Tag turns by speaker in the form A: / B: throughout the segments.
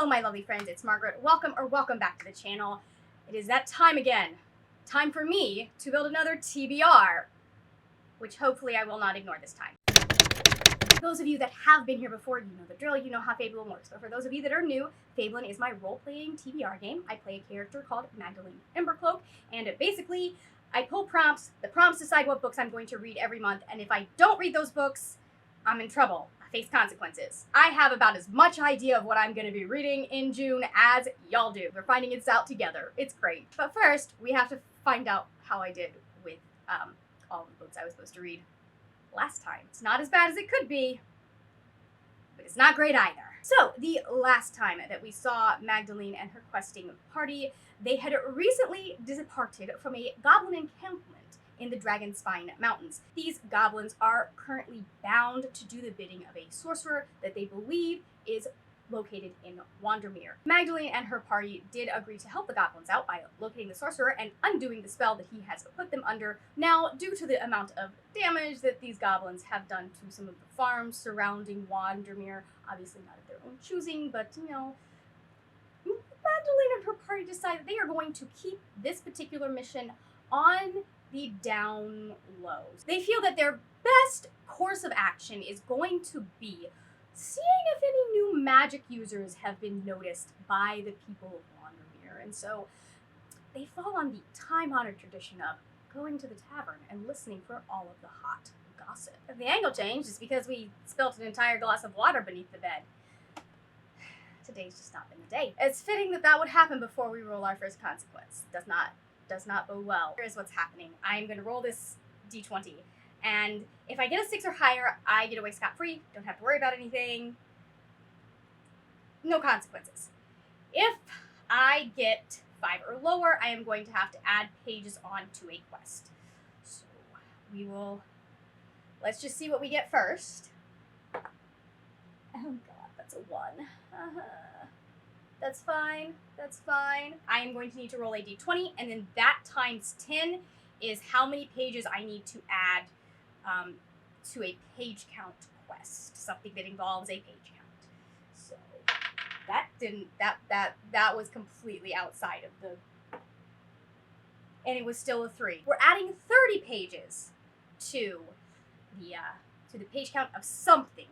A: Hello, my lovely friends, it's Margaret. Welcome back to the channel. It is that time again. Time for me to build another TBR, which hopefully I will not ignore this time. Those of you that have been here before, you know the drill, you know how Fablen works. But for those of you that are new, Fablen is my role-playing TBR game. I play a character called Magdalene Embercloak, and basically, I pull prompts. The prompts decide what books I'm going to read every month, and if I don't read those books, I'm in trouble. I face consequences. I have about as much idea of what I'm going to be reading in June as y'all do. We're finding it out together. It's great. But first, we have to find out how I did with all the books I was supposed to read last time. It's not as bad as it could be, but it's not great either. So, the last time that we saw Magdalene and her questing party, they had recently departed from a goblin encampment in the Dragonspine Mountains. These goblins are currently bound to do the bidding of a sorcerer that they believe is located in Wandermere. Magdalene and her party did agree to help the goblins out by locating the sorcerer and undoing the spell that he has put them under. Now, due to the amount of damage that these goblins have done to some of the farms surrounding Wandermere, obviously not of their own choosing, but you know, Magdalene and her party decide that they are going to keep this particular mission on the down lows. They feel that their best course of action is going to be seeing if any new magic users have been noticed by the people of Wandermere. And so they fall on the time-honored tradition of going to the tavern and listening for all of the hot gossip. If the angle changed, it's because we spilt an entire glass of water beneath the bed. Today's just not been the day. It's fitting that that would happen before we roll our first consequence. Does not bode well. Here's what's happening. I'm going to roll this d20, and if I get a 6 or higher, I get away scot-free. Don't have to worry about anything. No consequences. If I get 5 or lower, I am going to have to add pages on to a quest. So let's just see what we get first. Oh god, that's a 1. That's fine. That's fine. I am going to need to roll a d20, and then that times 10 is how many pages I need to add to a page count quest. Something that involves a page count. So that was completely outside of the, and it was still a 3. We're adding 30 pages to the page count of something.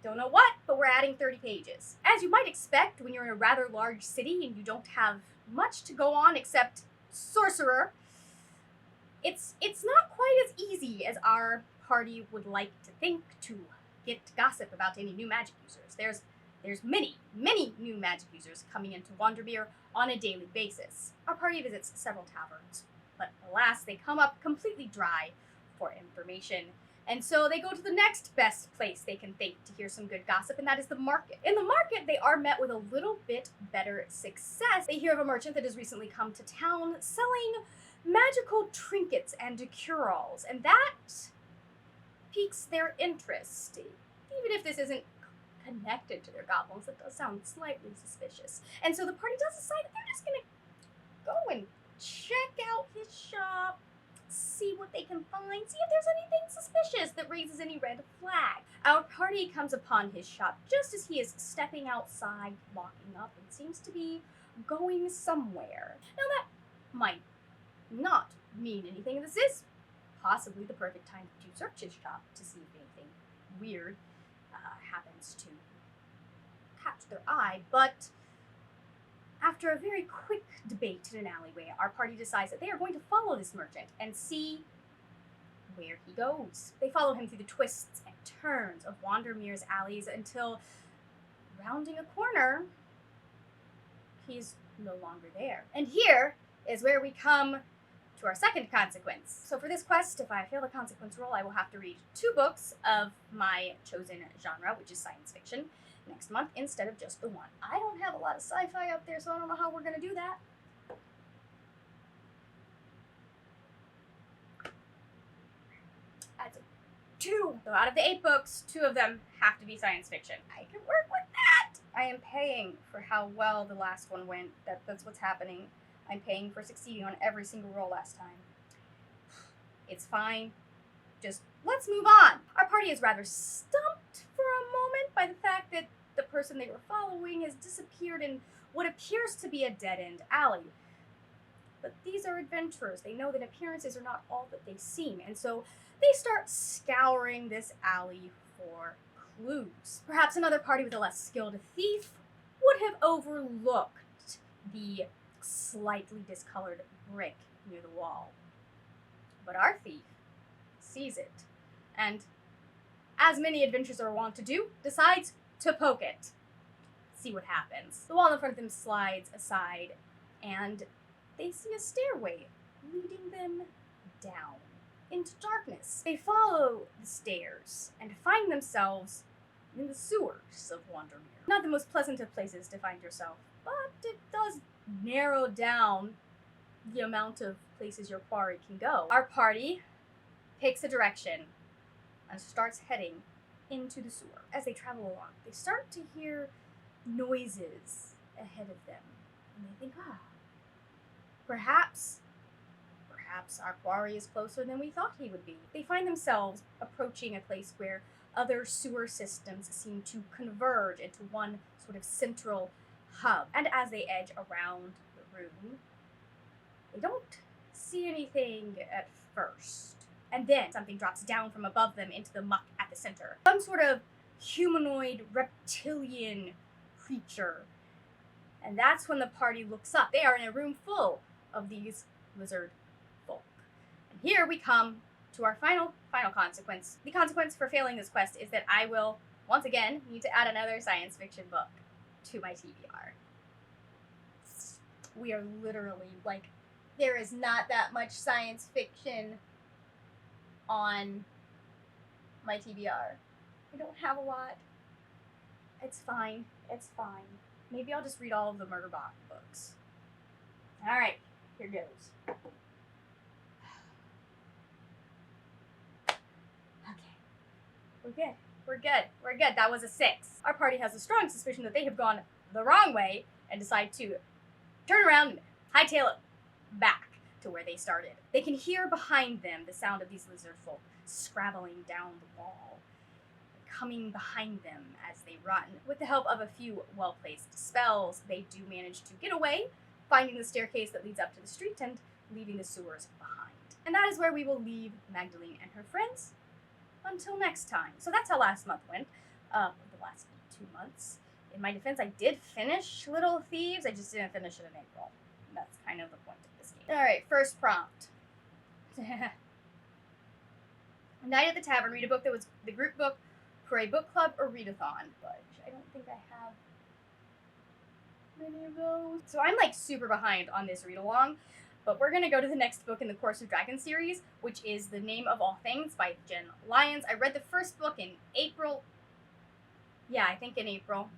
A: Don't know what, but we're adding 30 pages. As you might expect when you're in a rather large city and you don't have much to go on except sorcerer, it's not quite as easy as our party would like to think to get gossip about any new magic users. There's many new magic users coming into Wandermere on a daily basis. Our party visits several taverns, but alas, they come up completely dry for information. And so they go to the next best place they can think to hear some good gossip, and that is the market. In the market, they are met with a little bit better success. They hear of a merchant that has recently come to town selling magical trinkets and cure-alls, and that piques their interest. Even if this isn't connected to their goblins, it does sound slightly suspicious. And so the party does decide that they're just gonna go and check out his shop, see what they can find, see if there's anything suspicious that raises any red flag. Our party comes upon his shop just as he is stepping outside, walking up, and seems to be going somewhere. Now that might not mean anything. This is possibly the perfect time to search his shop to see if anything weird happens to catch their eye, but after a very quick debate in an alleyway, our party decides that they are going to follow this merchant and see where he goes. They follow him through the twists and turns of Wandermere's alleys until, rounding a corner, he's no longer there. And here is where we come to our second consequence. So for this quest, if I fail the consequence roll, I will have to read 2 books of my chosen genre, which is science fiction, next month instead of just the 1. I don't have a lot of sci-fi up there, so I don't know how we're gonna do that. That's a 2. So out of the 8 books, 2 of them have to be science fiction. I can work with that. I am paying for how well the last one went. That's what's happening. I'm paying for succeeding on every single roll last time. It's fine. Just let's move on. Our party is rather stumped for a moment by the fact that the person they were following has disappeared in what appears to be a dead-end alley. But these are adventurers. They know that appearances are not all that they seem, and so they start scouring this alley for clues. Perhaps another party with a less skilled thief would have overlooked the slightly discolored brick near the wall. But our thief sees it, and, as many adventurers are wont to do, decides to poke it. See what happens. The wall in front of them slides aside, and they see a stairway leading them down into darkness. They follow the stairs and find themselves in the sewers of Wandermere. Not the most pleasant of places to find yourself, but it does narrow down the amount of places your quarry can go. Our party picks a direction and starts heading into the sewer. As they travel along, they start to hear noises ahead of them, and they think, perhaps our quarry is closer than we thought he would be. They find themselves approaching a place where other sewer systems seem to converge into one sort of central hub. And as they edge around the room, they don't see anything at first. And then something drops down from above them into the muck at the center. Some sort of humanoid reptilian creature. And that's when the party looks up. They are in a room full of these lizard folk. And here we come to our final consequence. The consequence for failing this quest is that I will, once again, need to add another science fiction book to my TBR. We are literally, there is not that much science fiction on my TBR. I don't have a lot. It's fine. It's fine. Maybe I'll just read all of the Murderbot books. Alright, here goes. Okay. We're good. That was a 6. Our party has a strong suspicion that they have gone the wrong way and decide to turn around and hightail it back to where they started. They can hear behind them the sound of these lizard folk scrabbling down the wall, coming behind them as they run. With the help of a few well-placed spells, they do manage to get away, finding the staircase that leads up to the street and leaving the sewers behind. And that is where we will leave Magdalene and her friends until next time. So that's how last month went. The last 2 months. In my defense, I did finish Little Thieves. I just didn't finish it in April. That's kind of the point of this game. Alright, first prompt. Night at the Tavern. Read a book that was the group book for a book club or readathon. But I don't think I have many of those. So I'm super behind on this read-along. But we're going to go to the next book in the Course of Dragons series, which is The Name of All Things by Jen Lyons. I read the first book in April. Yeah, I think in April.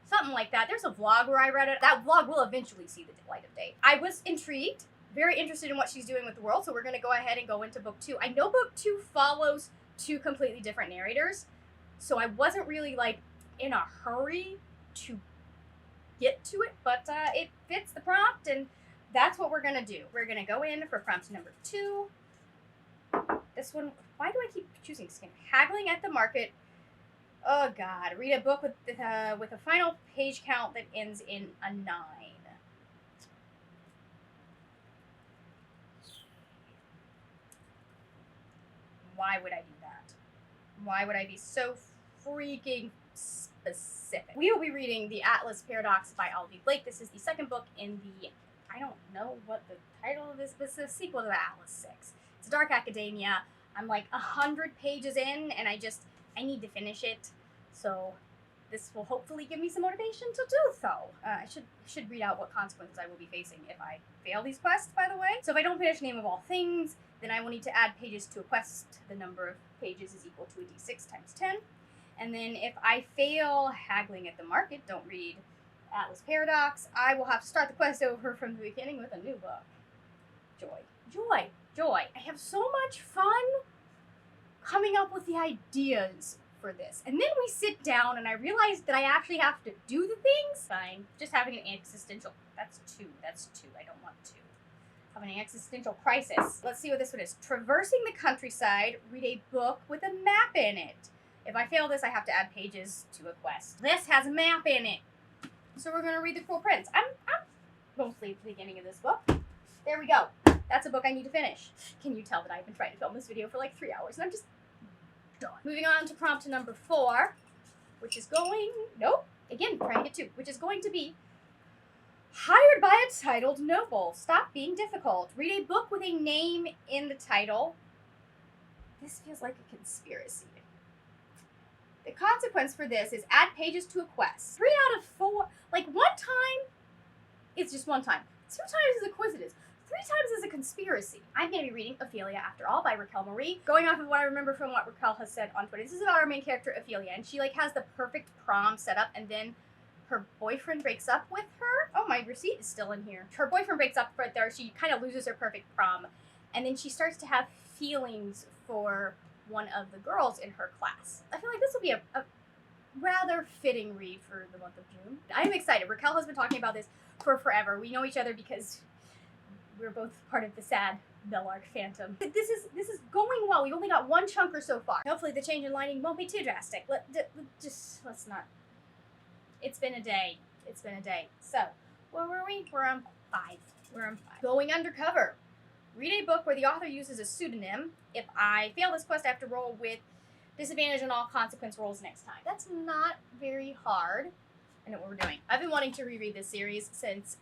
A: Something like that. There's a vlog where I read it. That vlog will eventually see the light of day. I was intrigued, very interested in what she's doing with the world, so we're going to go ahead and go into book 2. I know book 2 follows 2 completely different narrators, so I wasn't really, in a hurry to get to it, but it fits the prompt, and that's what we're going to do. We're going to go in for prompt number 2. This one, why do I keep choosing skin? Haggling at the market. Oh god, read a book with a final page count that ends in a 9. Why would I do that? Why would I be so freaking specific? We will be reading The Atlas Paradox by Alvy Blake. This is the second book in the, I don't know what the title of this, but it's a sequel to the Atlas 6. It's Dark Academia. I'm 100 pages in, and I need to finish it. So this will hopefully give me some motivation to do so. I should read out what consequences I will be facing if I fail these quests, by the way. So if I don't finish Name of All Things, then I will need to add pages to a quest. The number of pages is equal to a d6 times 10. And then if I fail Haggling at the Market, don't read Atlas Paradox, I will have to start the quest over from the beginning with a new book. Joy. Joy. Joy. I have so much fun coming up with the ideas for this. And then we sit down and I realize that I actually have to do the things. Fine. Just having an existential, that's 2. I don't want 2. Having an existential crisis. Let's see what this one is. Traversing the countryside, read a book with a map in it. If I fail this, I have to add pages to a quest. This has a map in it. So we're gonna read The Cruel Prince. I'm mostly at the beginning of this book. There we go. That's a book I need to finish. Can you tell that I've been trying to film this video for like 3 hours and I'm just done. Moving on to prompt number 4, which is going, again, trying to get 2, which is going to be hired by a titled noble. Stop being difficult. Read a book with a name in the title. This feels like a conspiracy. The consequence for this is add pages to a quest. 3 out of 4, like 1 time, it's just 1 time. 2 times is a coincidence. 3 times is a conspiracy. I'm going to be reading Ophelia After All by Raquel Marie. Going off of what I remember from what Raquel has said on Twitter, this is about our main character, Ophelia, and she like has the perfect prom set up, and then her boyfriend breaks up with her. Oh, my receipt is still in here. Her boyfriend breaks up right there. She kind of loses her perfect prom, and then she starts to have feelings for one of the girls in her class. I feel like this will be a rather fitting read for the month of June. I'm excited. Raquel has been talking about this for forever. We know each other because we're both part of the sad Bellark Phantom. This is going well. We've only got 1 chunker so far. Hopefully the change in lighting won't be too drastic. Let's not. It's been a day. It's been a day. So, where were we? We're on 5. Going undercover. Read a book where the author uses a pseudonym. If I fail this quest, I have to roll with disadvantage on all consequence rolls next time. That's not very hard. I know what we're doing. I've been wanting to reread this series since,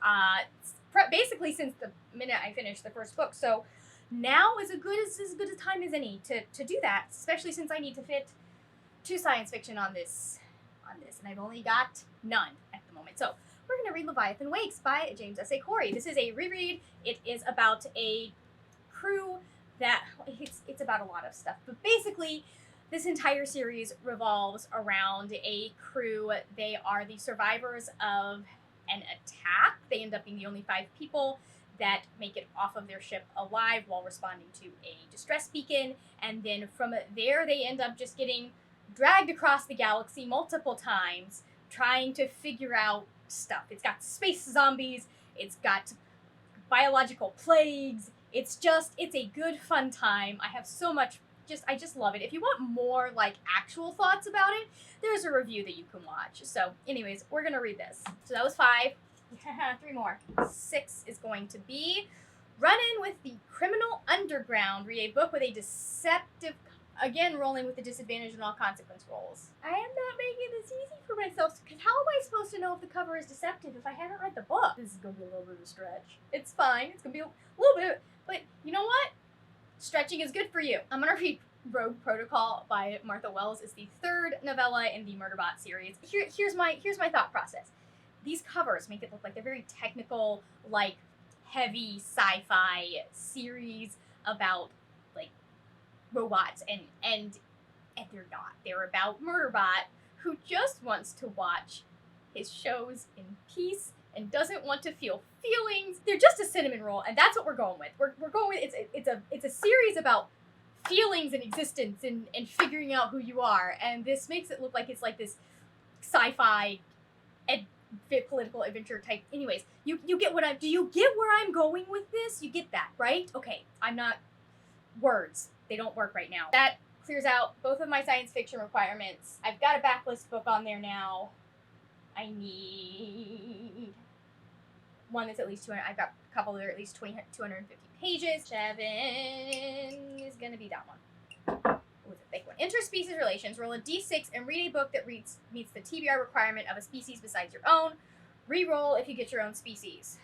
A: basically since the minute I finished the first book. So now is as good a time as any to do that, especially since I need to fit 2 science fiction on this, and I've only got none at the moment. So we're going to read Leviathan Wakes by James S.A. Corey. This is a reread. It is about a crew that, it's about a lot of stuff, but basically this entire series revolves around a crew. They are the survivors of an attack. They end up being the only 5 people that make it off of their ship alive while responding to a distress beacon, and then from there they end up just getting dragged across the galaxy multiple times trying to figure out stuff. It's got space zombies, it's got biological plagues, it's a good fun time. I have so much, I just love it. If you want more like actual thoughts about it, there's a review that you can watch. So anyways, we're gonna read this. So that was 5. 3 more. 6 is going to be Run In with the Criminal Underground. Read a book with a deceptive, again rolling with the disadvantage in all consequence rolls. I am not making this easy for myself, because how am I supposed to know if the cover is deceptive if I haven't read the book? This is going to be a little bit of a stretch. It's fine. It's going to be a little bit, but you know what? Stretching is good for you. I'm going to read Rogue Protocol by Martha Wells. It's the 3rd novella in the Murderbot series. Here's my thought process. These covers make it look like they're very technical, like heavy sci-fi series about like robots, and they're not. They're about Murderbot, who just wants to watch his shows in peace and doesn't want to feel feelings. They're just a cinnamon roll, and that's what we're going with. We're going with it's a series about feelings and existence and figuring out who you are, and this makes it look like it's like this sci-fi political adventure type. Anyways, you get do you get where I'm going with this? You get that, right? Okay, I'm not, words, they don't work right now. That clears out both of my science fiction requirements. I've got a backlist book on there now. I need one that's at least 200. I've got a couple that are at least 250 pages. 7 is gonna be that one. With a thick one. Interspecies relations. Roll a d6 and read a book that meets the TBR requirement of a species besides your own. Reroll if you get your own species.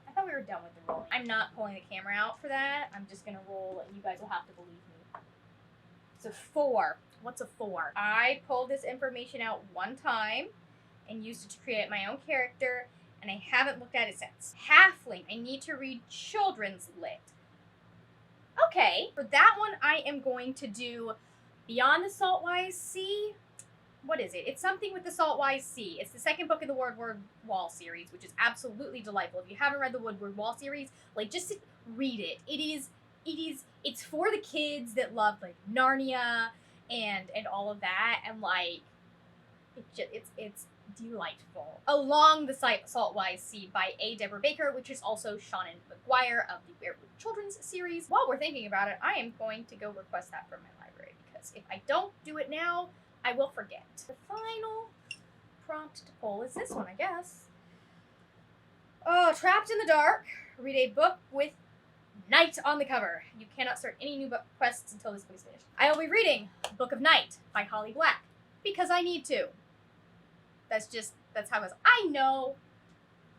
A: I thought we were done with the rolling. I'm not pulling the camera out for that. I'm just gonna roll, and you guys will have to believe me. It's a 4. What's a 4? I pulled this information out 1 time and used it to create my own character, and I haven't looked at it since. Halfling. I need to read children's lit. Okay, for that one, I am going to do Beyond the Saltwise Sea. What is it? It's something with the Saltwise Sea. It's the 2nd book in the Woodward Wall series, which is absolutely delightful. If you haven't read the Woodward Wall series, like, just read it. It's for the kids that love, like, Narnia and all of that, and, like, it's delightful. Along the Saltwise Sea by A. Deborah Baker, which is also Shannon McGuire of the Werewolf Children's series. While we're thinking about it, I am going to go request that from my library, because it. If I don't do it now, I will forget. The final prompt to pull is this one, I guess. Oh, Trapped in the Dark. Read a book with Night on the cover. You cannot start any new book quests until this book is finished. I will be reading Book of Night by Holly Black because I need to. That's how it is. I know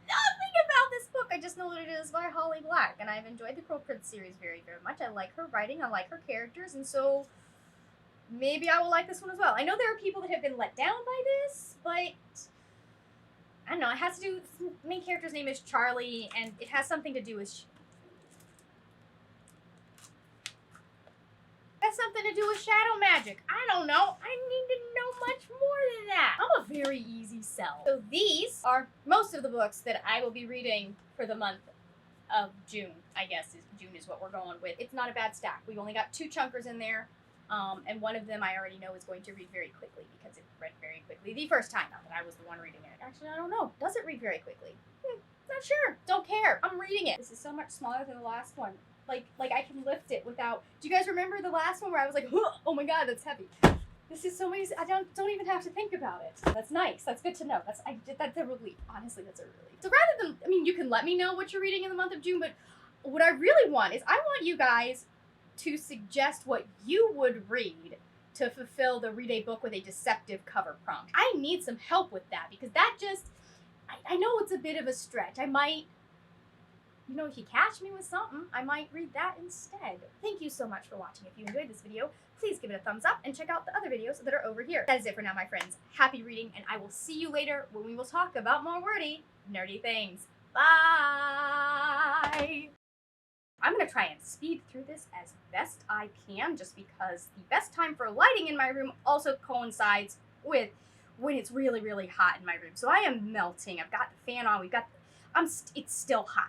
A: nothing about this book. I just know that it is by Holly Black, and I've enjoyed the Cruel Prince series very, very much. I like her writing. I like her characters, and so maybe I will like this one as well. I know there are people that have been let down by this, but I don't know. It has to do. The main character's name is Charlie, and it has something to do with. Something to do with shadow magic. I don't know. I need to know much more than that. I'm a very easy sell. So these are most of the books that I will be reading for the month of June, I guess. June is what we're going with. It's not a bad stack. We've only got 2 chunkers in there, and one of them I already know is going to read very quickly because it read very quickly the first time. Not that I was the one reading it. Actually, I don't know. Does it read very quickly? Not sure. Don't care. I'm reading it. This is so much smaller than the last one. Like I can lift it without. Do you guys remember the last one where I was like, oh my god, that's heavy. This is so many. I don't even have to think about it. That's nice. That's good to know. That's a relief. Honestly, that's a relief. So rather than, you can let me know what you're reading in the month of June, but what I really want is I want you guys to suggest what you would read to fulfill the read a book with a deceptive cover prompt. I need some help with that because that just. I know it's a bit of a stretch. I might. If you catch me with something, I might read that instead. Thank you so much for watching. If you enjoyed this video, please give it a thumbs up and check out the other videos that are over here. That is it for now, my friends. Happy reading, and I will see you later when we will talk about more wordy, nerdy things. Bye! I'm going to try and speed through this as best I can, just because the best time for lighting in my room also coincides with when it's really, really hot in my room. So I am melting. I've got the fan on. It's still hot.